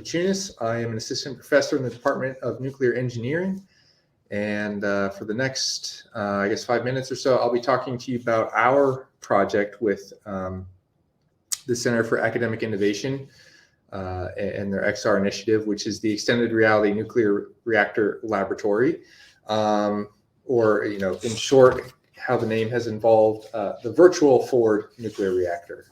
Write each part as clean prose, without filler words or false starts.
Tunis. I am an assistant professor in the Department of Nuclear Engineering. And for the next, 5 minutes or so, I'll be talking to you about our project with the Center for Academic Innovation and their XR initiative, which is the Extended Reality Nuclear Reactor Laboratory, or, in short, how the name has involved the virtual forward nuclear reactor.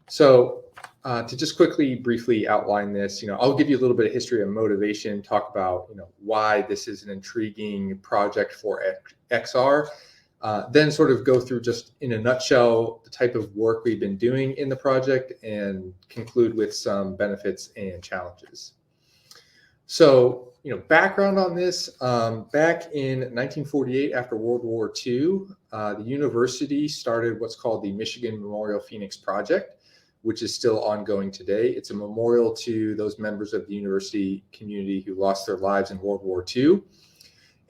So to just briefly outline this, I'll give you a little bit of history and motivation, talk about, why this is an intriguing project for XR, then sort of go through just in a nutshell the type of work we've been doing in the project and conclude with some benefits and challenges. So, background on this, back in 1948, after World War II, the university started what's called the Michigan Memorial Phoenix Project, which is still ongoing today. It's a memorial to those members of the university community who lost their lives in World War II.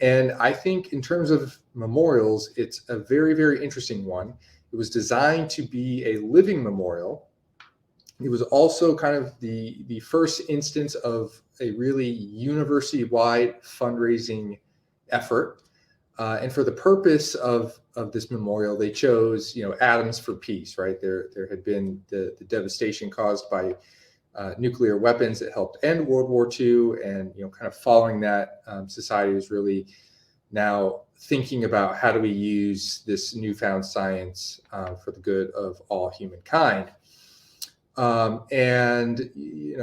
And I think in terms of memorials, it's a very, very interesting one. It was designed to be a living memorial. It was also kind of the first instance of a really university-wide fundraising effort. And for the purpose of this memorial, they chose, atoms for peace, right? There had been the devastation caused by nuclear weapons that helped end World War II. And, kind of following that, society was really now thinking about how do we use this newfound science for the good of all humankind. And,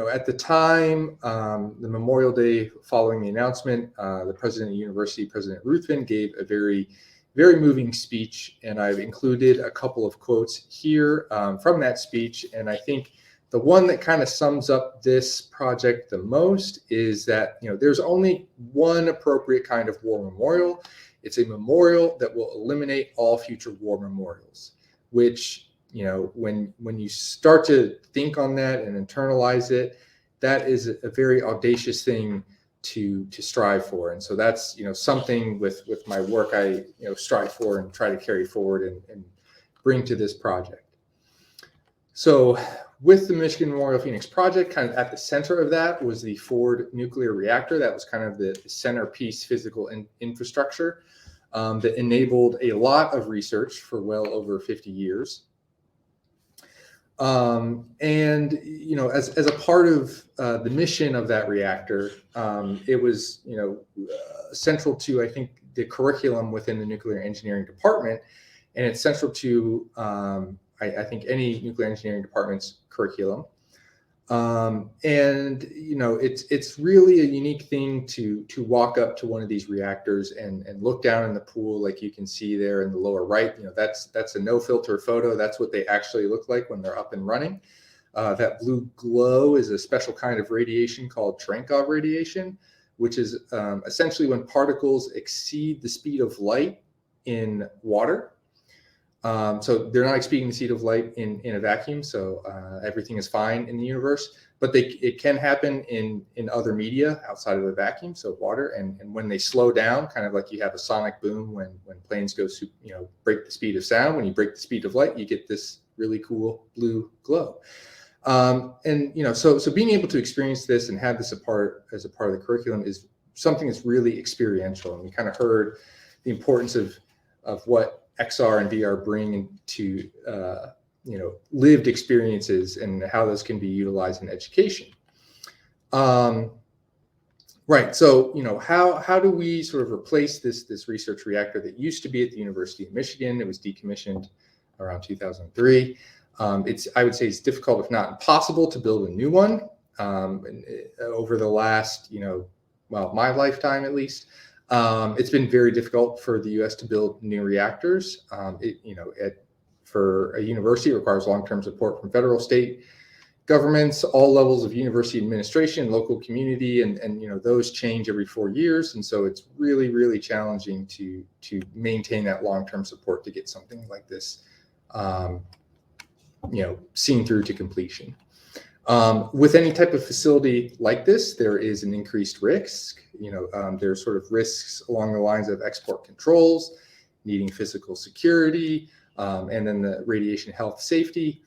at the time, the Memorial Day following the announcement, the president of the university, President Ruthven, gave a very, very moving speech. And I've included a couple of quotes here from that speech. And I think the one that kind of sums up this project the most is that, there's only one appropriate kind of war memorial. It's a memorial that will eliminate all future war memorials, which, when you start to think on that and internalize it, that is a very audacious thing to strive for. And so that's, something with my work I, strive for and try to carry forward and bring to this project. So with the Michigan Memorial Phoenix Project, kind of at the center of that was the Ford nuclear reactor. That was kind of the centerpiece physical infrastructure that enabled a lot of research for well over 50 years. And, as a part of the mission of that reactor, it was, central to, I think, the curriculum within the nuclear engineering department. And it's central to, I think, any nuclear engineering department's curriculum. And, it's really a unique thing to walk up to one of these reactors and look down in the pool, like you can see there in the lower right. That's a no filter photo. That's what they actually look like when they're up and running. That blue glow is a special kind of radiation called Cherenkov radiation, which is essentially when particles exceed the speed of light in water. So they're not exceeding the speed of light in a vacuum, so everything is fine in the universe. But it can happen in other media outside of a vacuum, so water. And when they slow down, kind of like you have a sonic boom when planes go, break the speed of sound. When you break the speed of light, you get this really cool blue glow. And so being able to experience this and have this as a part of the curriculum is something that's really experiential. And we kind of heard the importance of what XR and VR bring to lived experiences and how those can be utilized in education. Right. So how do we sort of replace this research reactor that used to be at the University of Michigan? It was decommissioned around 2003. I would say it's difficult, if not impossible, to build a new one. Over the last my lifetime at least. It's been very difficult for the U.S. to build new reactors. For a university, it requires long-term support from federal, state governments, all levels of university administration, local community, and those change every 4 years. And so it's really, really challenging to maintain that long-term support to get something like this, seen through to completion. With any type of facility like this, there is an increased risk. There's sort of risks along the lines of export controls, needing physical security, and then the radiation health safety.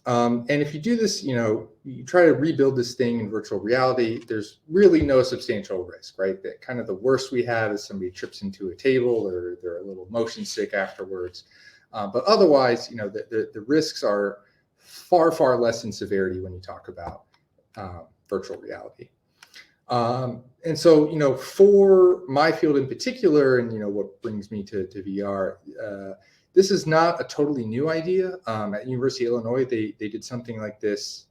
And if you do this, you try to rebuild this thing in virtual reality, there's really no substantial risk, right? That kind of the worst we have is somebody trips into a table or they're a little motion sick afterwards. But otherwise, the risks are far, far less in severity when you talk about virtual reality. And so, for my field in particular, and, what brings me to VR, this is not a totally new idea. At University of Illinois, they did something like this,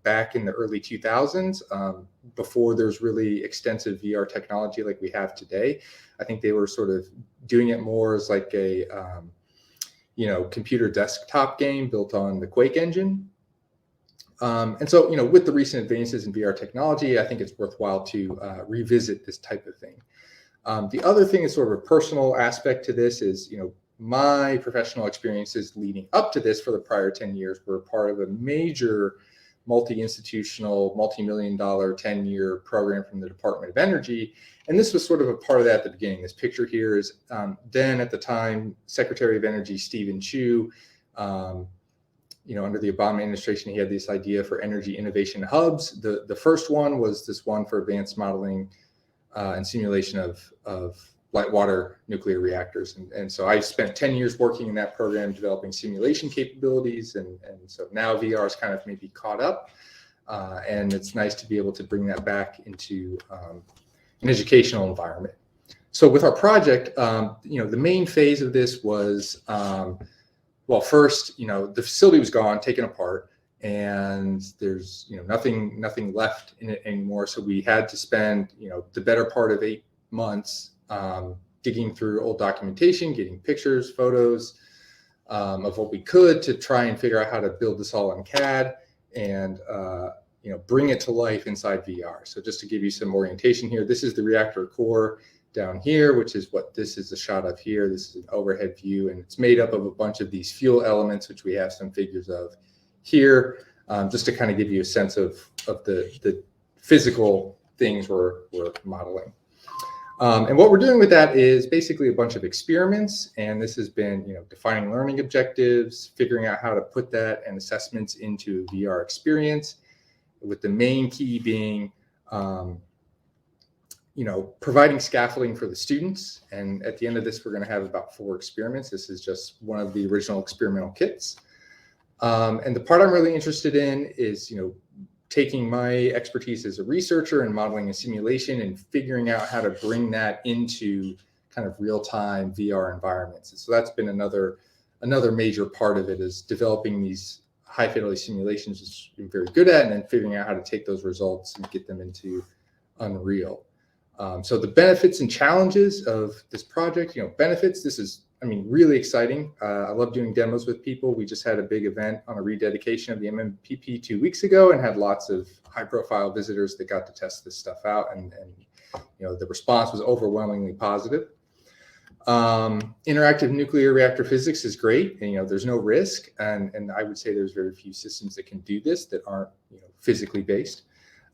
back in the early 2000s, before there's really extensive VR technology like we have today. I think they were sort of doing it more as like a, computer desktop game built on the Quake engine. And so, with the recent advances in VR technology, I think it's worthwhile to revisit this type of thing. The other thing is sort of a personal aspect to this is, my professional experiences leading up to this for the prior 10 years were part of a major multi-institutional, multi-million-dollar 10-year program from the Department of Energy. And this was sort of a part of that at the beginning. This picture here is then at the time, Secretary of Energy Stephen Chu, under the Obama administration, he had this idea for energy innovation hubs. The first one was this one for advanced modeling and simulation of light water nuclear reactors. And so I spent 10 years working in that program, developing simulation capabilities. And so now VR is kind of maybe caught up. And it's nice to be able to bring that back into an educational environment. So with our project, the main phase of this was, well, first, the facility was gone, taken apart, and there's, nothing left in it anymore. So we had to spend, the better part of 8 months digging through old documentation, getting pictures, photos of what we could to try and figure out how to build this all in CAD and, bring it to life inside VR. So just to give you some orientation here, this is the reactor core down here, which is what this is a shot of here. This is an overhead view, and it's made up of a bunch of these fuel elements, which we have some figures of here, just to kind of give you a sense of the physical things we're modeling. And what we're doing with that is basically a bunch of experiments, and this has been, defining learning objectives, figuring out how to put that and assessments into a VR experience, with the main key being providing scaffolding for the students. And at the end of this, we're going to have about 4 experiments. This is just one of the original experimental kits. And the part I'm really interested in is, taking my expertise as a researcher and modeling and simulation and figuring out how to bring that into kind of real-time VR environments. And so that's been another major part of it, is developing these high-fidelity simulations, which I'm very good at, and then figuring out how to take those results and get them into Unreal. So the benefits and challenges of this project, benefits, this is, really exciting. I love doing demos with people. We just had a big event on a rededication of the MMPP 2 weeks ago and had lots of high-profile visitors that got to test this stuff out. And the response was overwhelmingly positive. Interactive nuclear reactor physics is great. And, there's no risk. And I would say there's very few systems that can do this that aren't, physically based.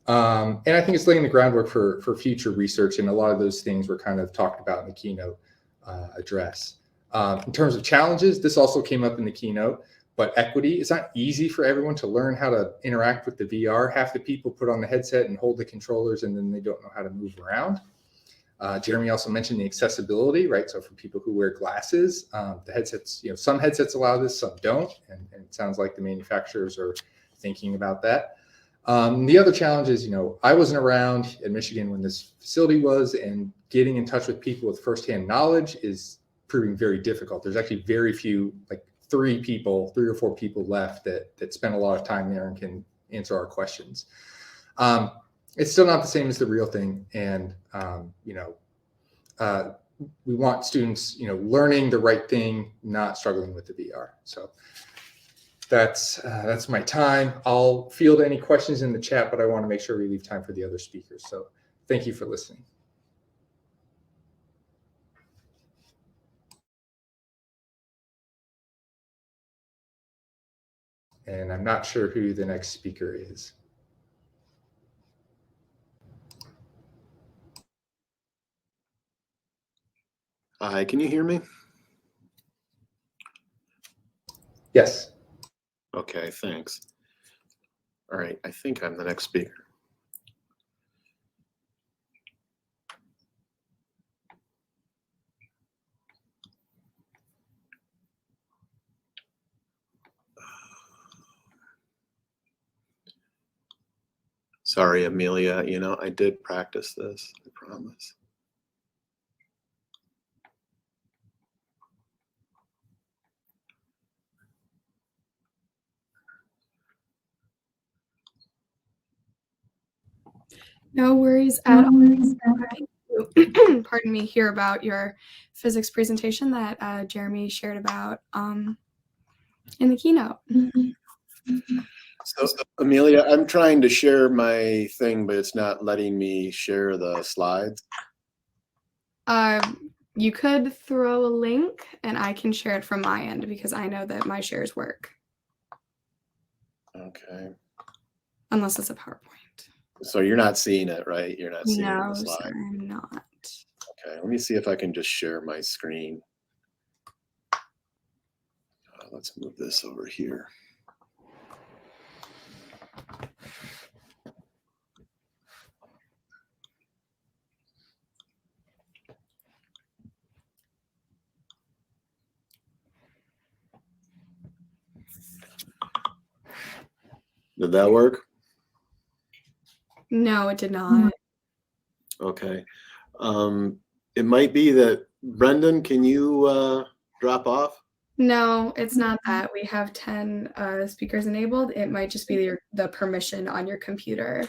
And I think it's laying the groundwork for future research, and a lot of those things were kind of talked about in the keynote address. In terms of challenges, this also came up in the keynote, but equity, it's not easy for everyone to learn how to interact with the VR. Half the people put on the headset and hold the controllers, and then they don't know how to move around. Jeremy also mentioned the accessibility, right? So for people who wear glasses, the headsets, some headsets allow this, some don't, and it sounds like the manufacturers are thinking about that. The other challenge is, I wasn't around in Michigan when this facility was, and getting in touch with people with firsthand knowledge is proving very difficult. There's actually very few, like 3 or 4 people left that spend a lot of time there and can answer our questions. It's still not the same as the real thing. And, we want students, learning the right thing, not struggling with the VR. So that's my time. I'll field any questions in the chat, but I want to make sure we leave time for the other speakers. So thank you for listening. And I'm not sure who the next speaker is. Hi, can you hear me? Yes. Okay, thanks. All right, I think I'm the next speaker. Sorry, Amelia, you know, I did practice this, I promise. No worries at all. Pardon me, hear about your physics presentation that Jeremy shared about in the keynote. So, Amelia, I'm trying to share my thing, but it's not letting me share the slides. You could throw a link and I can share it from my end because I know that my shares work. Okay. Unless it's a PowerPoint. So you're not seeing it, right? You're not seeing No, the slide. sir, I'm not. Okay, let me see if I can just share my screen. Let's move this over here. Did that work? No, it did not. Okay. It might be that, Brendan, can you drop off? No, it's not that. We have 10 speakers enabled. It might just be the permission on your computer.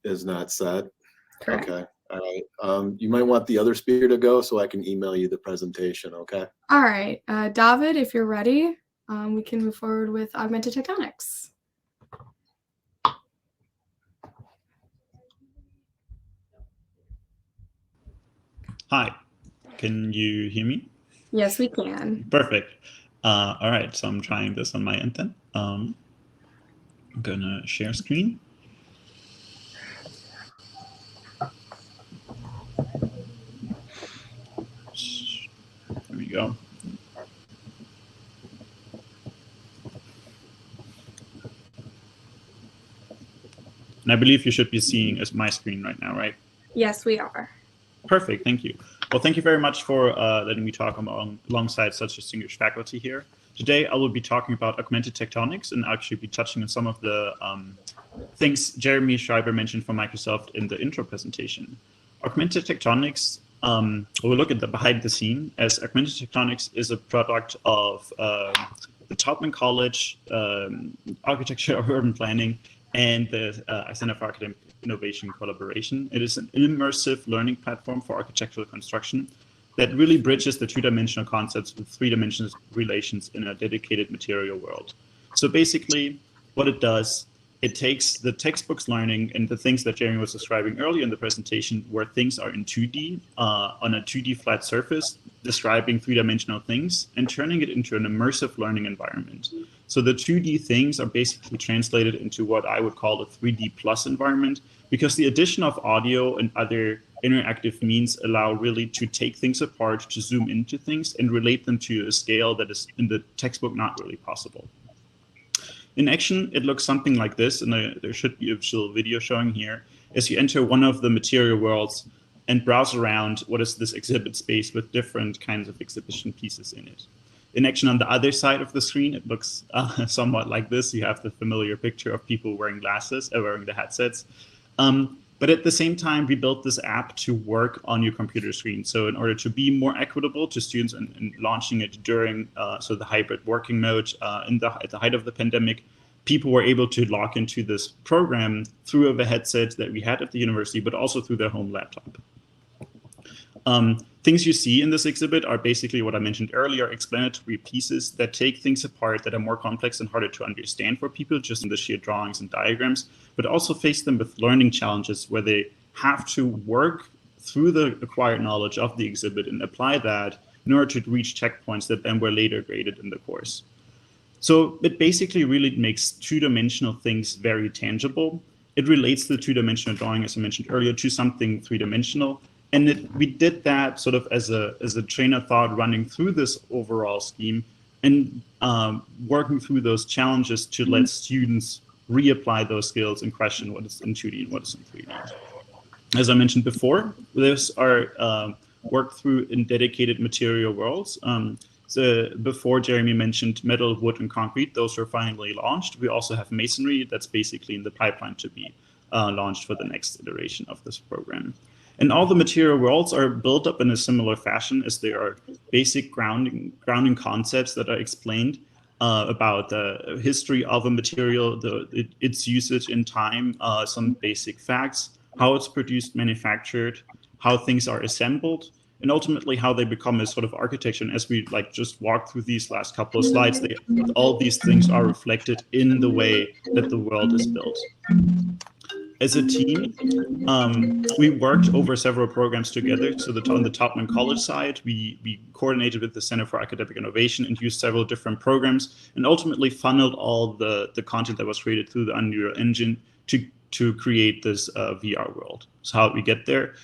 Is not set. Correct. Okay. All right. You might want the other speaker to go so I can email you the presentation, okay? All right. David, if you're ready, we can move forward with augmented tectonics. Hi, can you hear me? Yes, we can. Perfect. All right, so I'm trying this on my end then. I'm gonna share screen. There we go. And I believe you should be seeing my screen right now, right? Yes, we are. Perfect, thank you. Well, thank you very much for letting me talk alongside such distinguished faculty here. Today, I will be talking about augmented tectonics and actually be touching on some of the things Jeremy Schreiber mentioned from Microsoft in the intro presentation. Augmented tectonics, we'll look at the behind the scene, as augmented tectonics is a product of the Taubman College Architecture of Urban Planning and the Center for Academic Innovation collaboration. It is an immersive learning platform for architectural construction that really bridges the two-dimensional concepts with three-dimensional relations in a dedicated material world. So basically, what it does, it takes the textbooks learning and the things that Jeremy was describing earlier in the presentation, where things are in 2D, on a 2D flat surface, describing three-dimensional things, and turning it into an immersive learning environment. So the 2D things are basically translated into what I would call a 3D plus environment, because the addition of audio and other interactive means allow really to take things apart, to zoom into things, and relate them to a scale that is in the textbook not really possible. In action, it looks something like this, and there should be a visual video showing here, as you enter one of the material worlds and browse around what is this exhibit space with different kinds of exhibition pieces in it. In action on the other side of the screen, it looks somewhat like this. You have the familiar picture of people wearing glasses, wearing the headsets. But at the same time, we built this app to work on your computer screen. So in order to be more equitable to students and launching it during the hybrid working mode at the height of the pandemic, people were able to log into this program through the headset that we had at the university, but also through their home laptop. Things you see in this exhibit are basically what I mentioned earlier, explanatory pieces that take things apart that are more complex and harder to understand for people, just in the sheer drawings and diagrams, but also face them with learning challenges where they have to work through the acquired knowledge of the exhibit and apply that in order to reach checkpoints that then were later graded in the course. So it basically really makes two-dimensional things very tangible. It relates the two-dimensional drawing, as I mentioned earlier, to something three-dimensional. And we did that sort of as a train of thought running through this overall scheme and working through those challenges to let students reapply those skills and question what is in 2D and what is in 3D. As I mentioned before, these are worked through in dedicated material worlds. So before Jeremy mentioned metal, wood, and concrete, those are finally launched. We also have masonry that's basically in the pipeline to be launched for the next iteration of this program. And all the material worlds are built up in a similar fashion, as they are basic grounding concepts that are explained about the history of a material, its usage in time, some basic facts, how it's produced, manufactured, how things are assembled, and ultimately how they become a sort of architecture. And as we just walked through these last couple of slides, all these things are reflected in the way that the world is built. As a team, we worked over several programs together. So on the Topman College side, we coordinated with the Center for Academic Innovation and used several different programs, and ultimately funneled all the content that was created through the Unreal Engine to create this VR world. So how did we get there?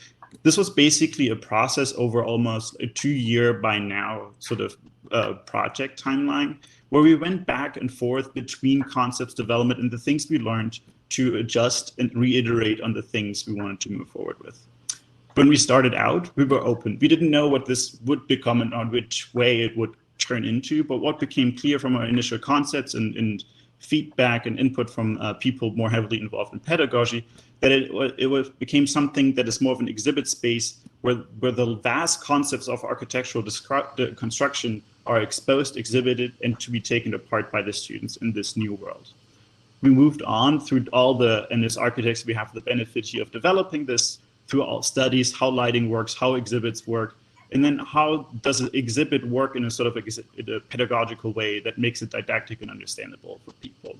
This was basically a process over almost a 2-year by now sort of project timeline, where we went back and forth between concepts development and the things we learned to adjust and reiterate on the things we wanted to move forward with. When we started out, we were open. We didn't know what this would become and on which way it would turn into, but what became clear from our initial concepts and feedback and input from people more heavily involved in pedagogy, that it became something that is more of an exhibit space where the vast concepts of architectural construction are exposed, exhibited, and to be taken apart by the students in this new world. We moved on through and as architects, we have the benefit here of developing this through all studies, how lighting works, how exhibits work, and then how does an exhibit work in a sort of a pedagogical way that makes it didactic and understandable for people.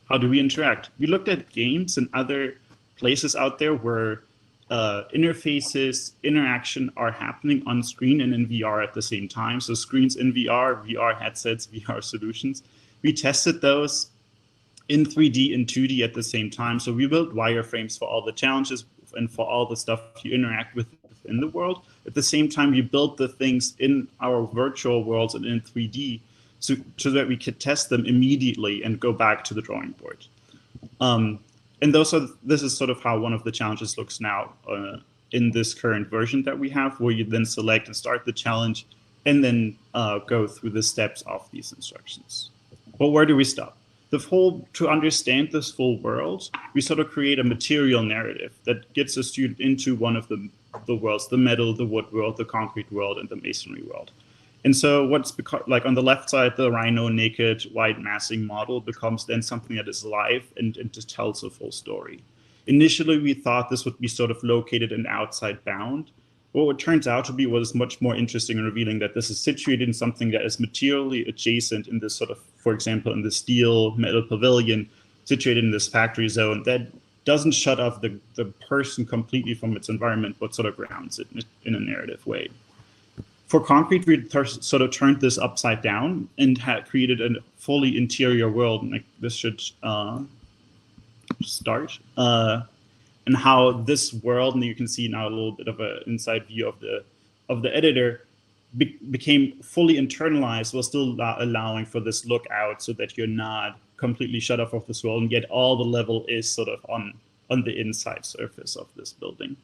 How do we interact? We looked at games and other places out there where interfaces, interaction are happening on screen and in VR at the same time. So screens in VR, VR headsets, VR solutions. We tested those in 3D and 2D at the same time. So we built wireframes for all the challenges and for all the stuff you interact with in the world. At the same time, we built the things in our virtual worlds and in 3D so that we could test them immediately and go back to the drawing board. And this is sort of how one of the challenges looks now in this current version that we have, where you then select and start the challenge and then go through the steps of these instructions. But where do we stop? To understand this full world, we sort of create a material narrative that gets a student into one of the worlds, the metal, the wood world, the concrete world, and the masonry world. And so like on the left side, the Rhino naked white massing model becomes then something that is live and just tells a full story. Initially, we thought this would be sort of located and outside bound. What it turns out to be was much more interesting and revealing that this is situated in something that is materially adjacent in this sort of, for example, in the steel metal pavilion, situated in this factory zone that doesn't shut off the person completely from its environment, but sort of grounds it in a narrative way. For concrete, we sort of turned this upside down and had created a fully interior world. And this should start. And how this world, and you can see now a little bit of an inside view of the editor, became fully internalized while still allowing for this look out so that you're not completely shut off of this world, and yet all the level is sort of on the inside surface of this building.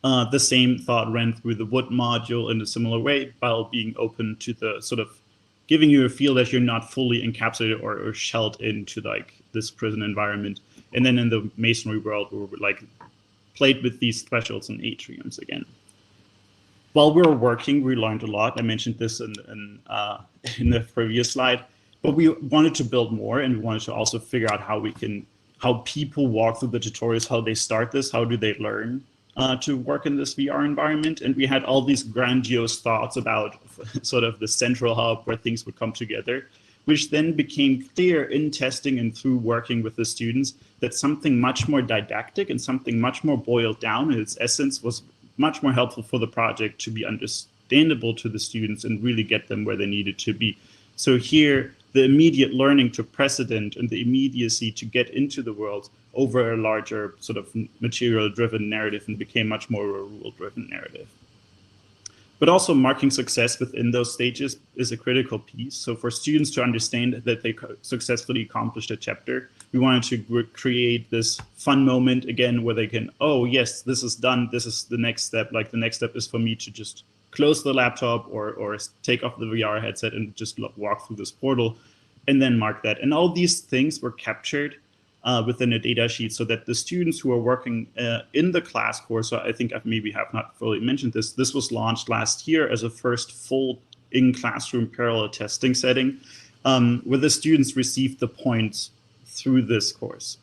The same thought ran through the wood module in a similar way, while being open to the sort of giving you a feel that you're not fully encapsulated or shelled into like this prison environment. And then in the masonry world, we were like played with these thresholds and atriums again. While we were working, we learned a lot. I mentioned this in the previous slide, but we wanted to build more, and we wanted to also figure out how people walk through the tutorials, how they start this, how do they learn to work in this VR environment. And we had all these grandiose thoughts about sort of the central hub where things would come together, which then became clear in testing and through working with the students that something much more didactic and something much more boiled down in its essence was much more helpful for the project to be understandable to the students and really get them where they needed to be. So here, the immediate learning took precedent and the immediacy to get into the world over a larger sort of material-driven narrative and became much more a rule-driven narrative. But also marking success within those stages is a critical piece. So for students to understand that they successfully accomplished a chapter, we wanted to create this fun moment again where they can, oh yes, this is done. This is the next step. Like the next step is for me to just close the laptop or take off the VR headset and just walk through this portal and then mark that. And all these things were captured within a data sheet so that the students who are working in the class course, so I think I maybe have not fully mentioned this, this was launched last year as a first full in-classroom parallel testing setting, where the students received the points through this course.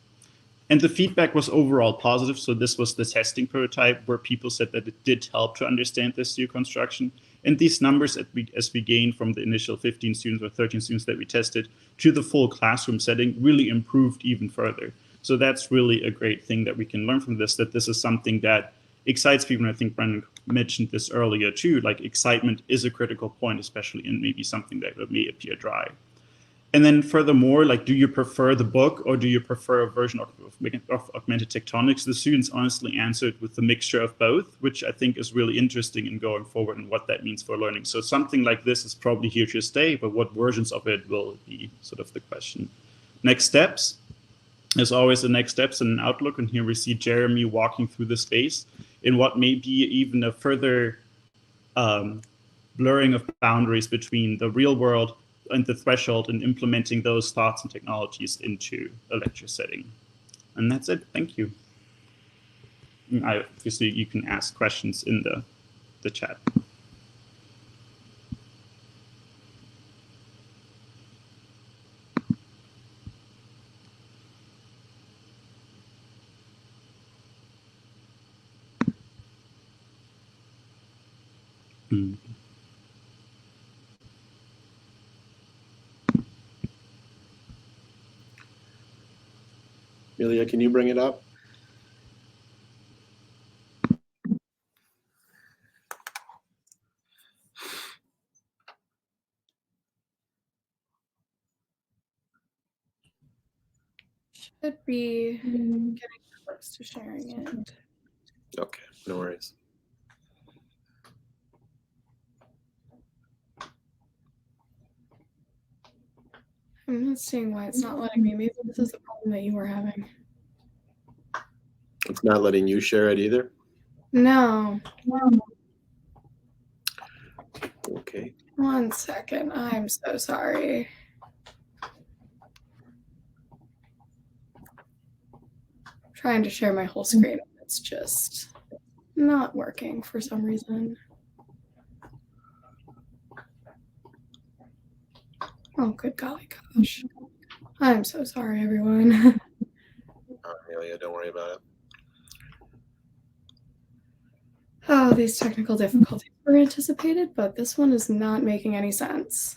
And the feedback was overall positive. So this was the testing prototype where people said that it did help to understand this new construction. And these numbers, as we gained from the initial 15 students or 13 students that we tested to the full classroom setting, really improved even further. So that's really a great thing that we can learn from this, that this is something that excites people. And I think Brendan mentioned this earlier too, like excitement is a critical point, especially in maybe something that may appear dry. And then furthermore, like, do you prefer the book or do you prefer a version of Augmented Tectonics? The students honestly answered with a mixture of both, which I think is really interesting in going forward and what that means for learning. So something like this is probably here to stay, but what versions of it will be sort of the question. Next steps. There's always the next steps and an outlook. And here we see Jeremy walking through the space in what may be even a further blurring of boundaries between the real world and the threshold and implementing those thoughts and technologies into a lecture setting. And that's it. Thank you. Obviously, you can ask questions in the chat. Amelia, can you bring it up? Should be getting close to sharing it. Okay, no worries. I'm not seeing why it's not letting me. Maybe this is the problem that you were having. It's not letting you share it either? No. Okay. 1 second. I'm so sorry. I'm trying to share my whole screen. It's just not working for some reason. Oh, good golly gosh. I'm so sorry, everyone. Amelia, don't worry about it. Oh, these technical difficulties were anticipated, but this one is not making any sense.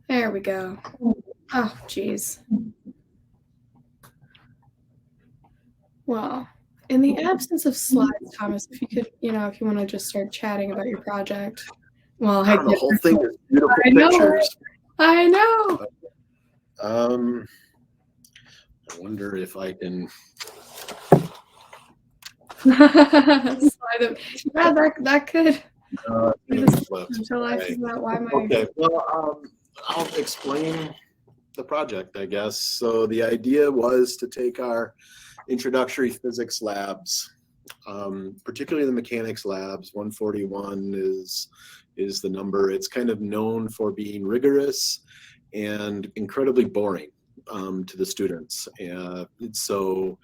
There we go. Oh, geez. Well, in the absence of slides, Thomas, if you could, if you want to just start chatting about your project. Well, The whole thing is beautiful I know. pictures. I know. I wonder if I can. Slide them. Yeah, that could. Okay, well, I'll explain the project, I guess. So the idea was to take our introductory physics labs, particularly the mechanics labs. 141 is the number. It's kind of known for being rigorous and incredibly boring to the students. So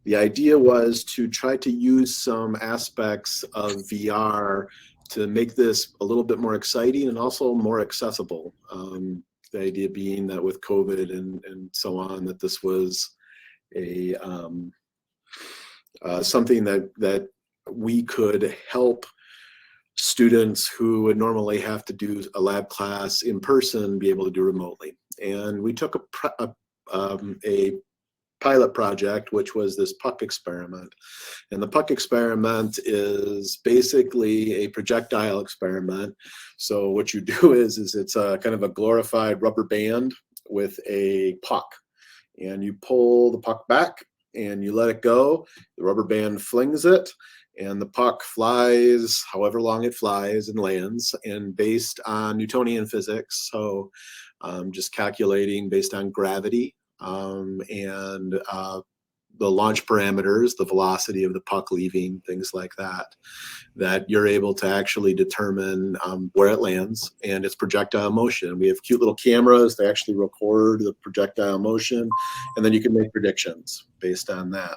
the idea was to try to use some aspects of VR to make this a little bit more exciting and also more accessible. The idea being that with COVID and so on, that this was a something that we could help students who would normally have to do a lab class in person be able to do remotely. And we took a pilot project, which was this puck experiment. And the puck experiment is basically a projectile experiment. So what you do is it's a kind of a glorified rubber band with a puck. And you pull the puck back and you let it go. The rubber band flings it, and the puck flies however long it flies and lands. And based on Newtonian physics, so just calculating based on gravity and the launch parameters, the velocity of the puck leaving, things like that, that you're able to actually determine where it lands and its projectile motion. We have cute little cameras that actually record the projectile motion, and then you can make predictions based on that.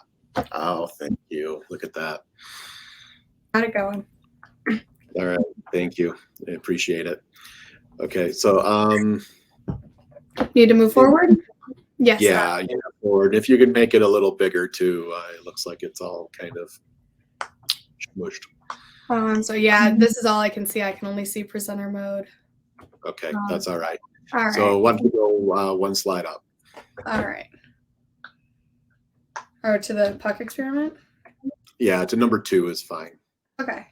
Oh, thank you. Look at that. Got it going. All right, thank you. I appreciate it. Okay, so Need to move forward? Yes. yeah, forward. If you can make it a little bigger too, it looks like it's all kind of smushed. So yeah, this is all I can see. I can only see presenter mode. Okay, that's all right. All right. So why don't you go one slide up? All right. Or to the puck experiment? Yeah, to number 2 is fine. Okay.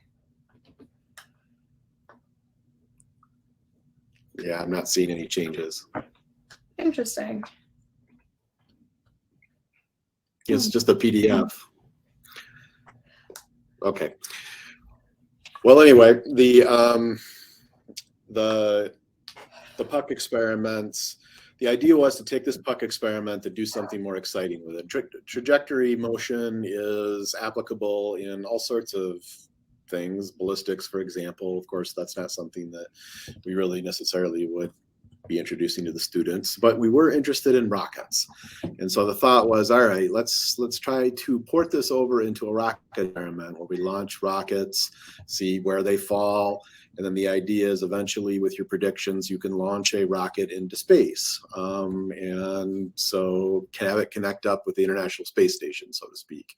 Yeah, I'm not seeing any changes. Interesting. It's just a PDF. Okay. Well, anyway, the puck experiments, the idea was to take this puck experiment and do something more exciting with it. Trajectory motion is applicable in all sorts of things, ballistics, for example. Of course, that's not something that we really necessarily would be introducing to the students, but we were interested in rockets. And so the thought was, all right, let's try to port this over into a rocket experiment where we launch rockets, see where they fall. And then the idea is eventually with your predictions, you can launch a rocket into space. And so have it connect up with the International Space Station, so to speak.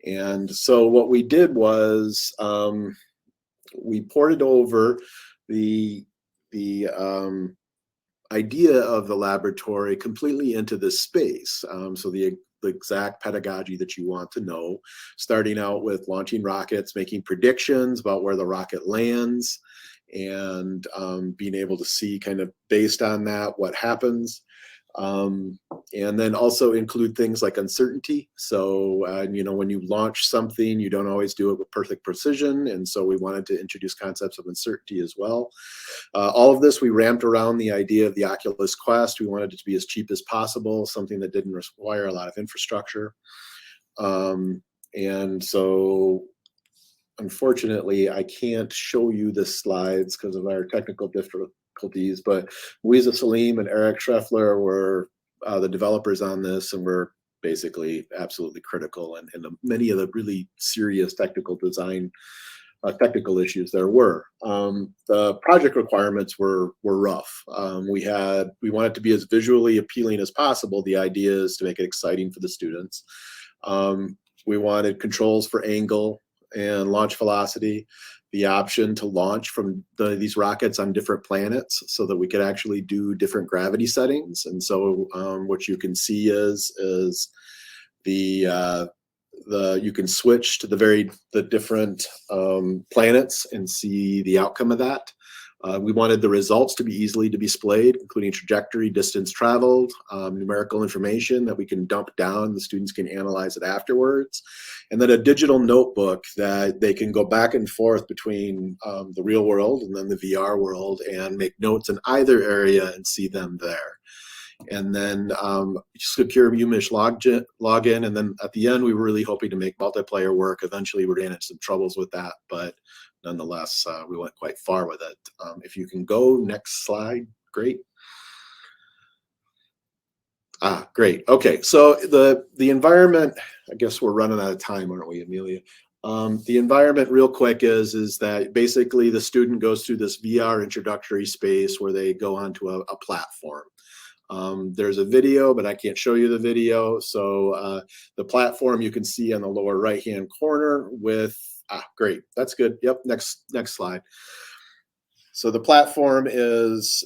And so what we did was we ported over the idea of the laboratory completely into this space. So the exact pedagogy that you want to know, starting out with launching rockets, making predictions about where the rocket lands, and being able to see kind of based on that what happens. And then also include things like uncertainty. So, when you launch something, you don't always do it with perfect precision. And so we wanted to introduce concepts of uncertainty as well. All of this, we ramped around the idea of the Oculus Quest. We wanted it to be as cheap as possible, something that didn't require a lot of infrastructure. And so, unfortunately, I can't show you the slides because of our technical difficulties, but Louisa Salim and Eric Schreffler were the developers on this, and were basically absolutely critical in many of the really serious technical design technical issues there were. The project requirements were rough. We wanted to be as visually appealing as possible. The idea is to make it exciting for the students. We wanted controls for angle and launch velocity, the option to launch from these rockets on different planets so that we could actually do different gravity settings. And so what you can see is you can switch to the different planets and see the outcome of that. We wanted the results to be easily to be displayed, including trajectory, distance traveled, numerical information that we can dump down. The students can analyze it afterwards. And then a digital notebook that they can go back and forth between the real world and then the VR world and make notes in either area and see them there. And then secure UMISH login. And then at the end, we were really hoping to make multiplayer work. Eventually, we ran into some troubles with that, but nonetheless, we went quite far with it. If you can go next slide, great. Great. Okay, so the environment, I guess we're running out of time, aren't we, Amelia? The environment real quick is that basically the student goes through this VR introductory space where they go onto a platform. There's a video, but I can't show you the video. So the platform you can see on the lower right-hand corner with Great. That's good. Yep. Next slide. So the platform is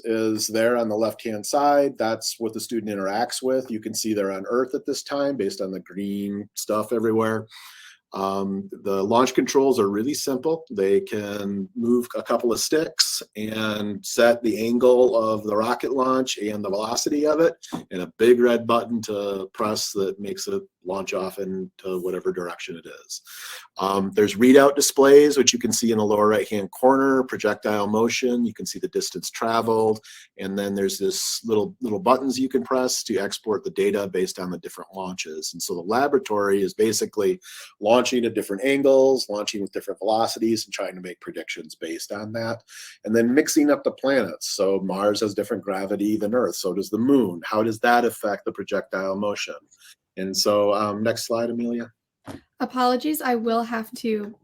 there on the left-hand side. That's what the student interacts with. You can see they're on Earth at this time based on the green stuff everywhere. The launch controls are really simple. They can move a couple of sticks and set the angle of the rocket launch and the velocity of it, and a big red button to press that makes it launch off into whatever direction it is. There's readout displays, which you can see in the lower right-hand corner, projectile motion, you can see the distance traveled, and then there's this little buttons you can press to export the data based on the different launches. And so the laboratory is basically launching at different angles, launching with different velocities, and trying to make predictions based on that. And then mixing up the planets. So Mars has different gravity than Earth, so does the moon. How does that affect the projectile motion? And so next slide, Amelia. Apologies, I will have to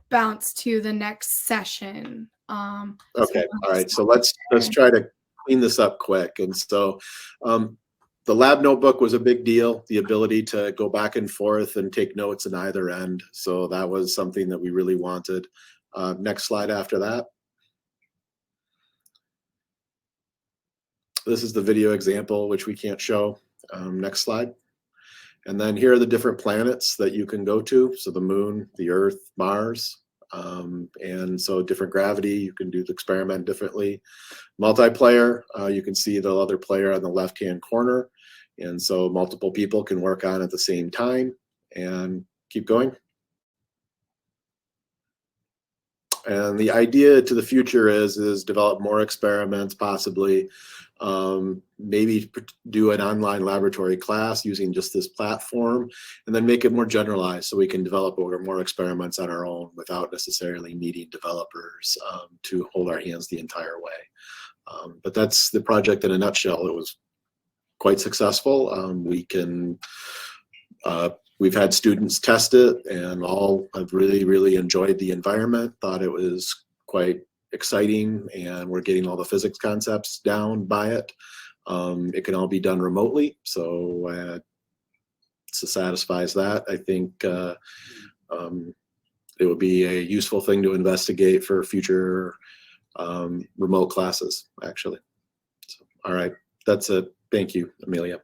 bounce to the next session. Okay, all right. So let's try to clean this up quick. And so the lab notebook was a big deal, the ability to go back and forth and take notes in either end. So that was something that we really wanted. Next slide after that. This is the video example, which we can't show. Next slide. And then here are the different planets that you can go to. So the moon, the Earth, Mars. And so different gravity, you can do the experiment differently. Multiplayer, you can see the other player on the left-hand corner. And so multiple people can work on at the same time, and keep going. And the idea to the future is develop more experiments, possibly maybe do an online laboratory class using just this platform, and then make it more generalized so we can develop more experiments on our own without necessarily needing developers to hold our hands the entire way. But that's the project in a nutshell. It was quite successful. We've had students test it, and all have really, really enjoyed the environment, thought it was quite exciting, and we're getting all the physics concepts down by it. It can all be done remotely, so satisfies that. I think it would be a useful thing to investigate for future remote classes, actually. So, all right, that's it. Thank you, Amelia.